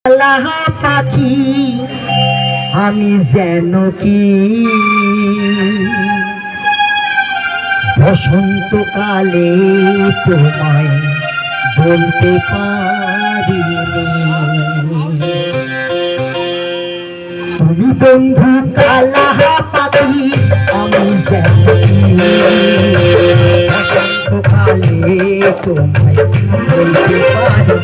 আল্লাহ পাখি আমি যেন কি বসন্তকালে তোমায় বলতে পারিনি। তুমি বন্ধু কালা পাখি আমি যেন কি বসন্তকালে তোমায় বলতে পারিনি।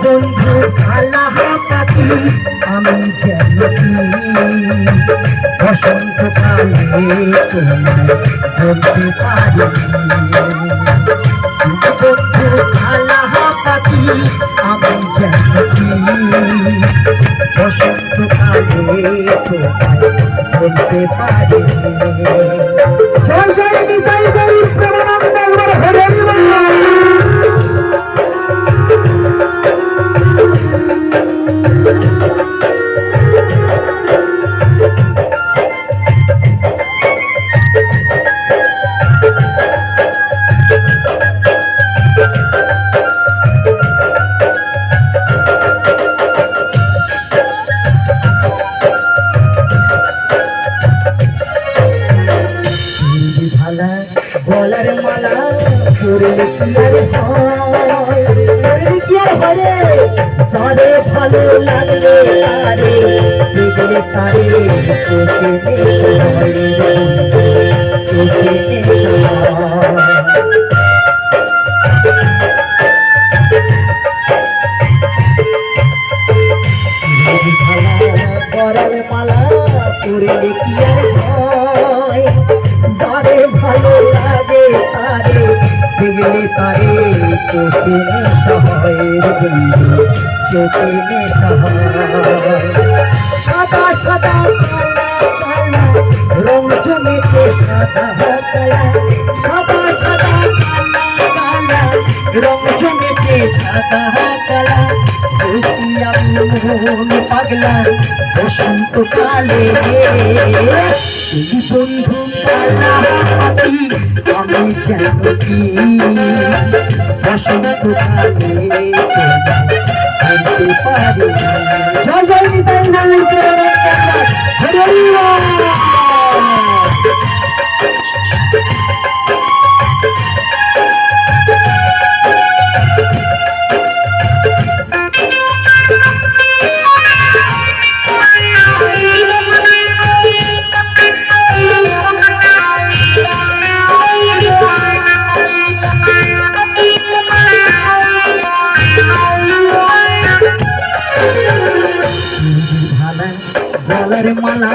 বন্ধু কালা পাখি আমি যেন কি বসন্তকালে তোমায় বলতে পারিনি। বন্ধু কালা পাখি আমি যেন কি বসন্তকালে তোমায় বলতে পারিনি। জয় জয় নিতাই জয় প্রেমানন্দ হরে গলার মালা পরে কি আর হয় তারে ভালো লাগলে তারে দেখলে তারে গলার মালা পরে কি আর হয় তারে ভালো লাগে তারে দেখলে তারে চোখে নেশা হয় বন্ধু চোখে নেশা হয়। সাদা সাদা কালা কালা রং জমেছে সাদা কালা সাদা সাদা কালা কালা রং জমেছে সাদা কালা আমি মন পাগলা বসন্তকালে বন্ধু কালা পাখি আমি যেন কি বসন্তকালে বলতে পারি। জয় জয় নিতাই গলার মালা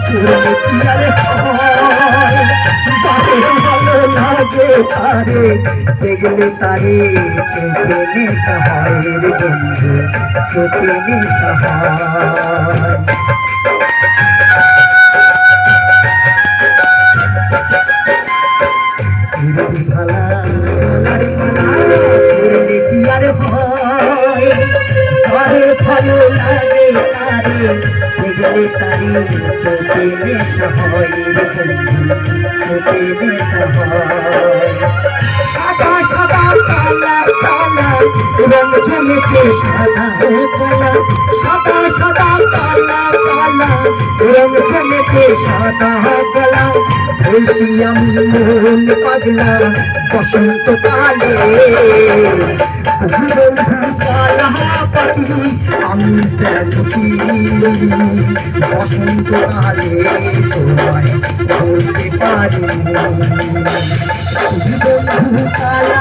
পরে কি আর হয় ভালো লাগে তারে দেখলে তারে চোখে নেশা হয় রে বন্ধু চোখে নেশা হয়। ভালো লাগে তারে দেখলে তারে চোখে নেশা হয় চোখে নেশা হয়। সাদা সাদা কালা কালা রং জমেছে সাদা কালা সাদা সাদা কালা কালা রং জমেছে সাদা কালা বলছি আমি মন পাগলা বসন্তকালে কালা পাখি আমি যেন কি বসন্তকালে তোমায় বলতে পারি। বন্ধু কালা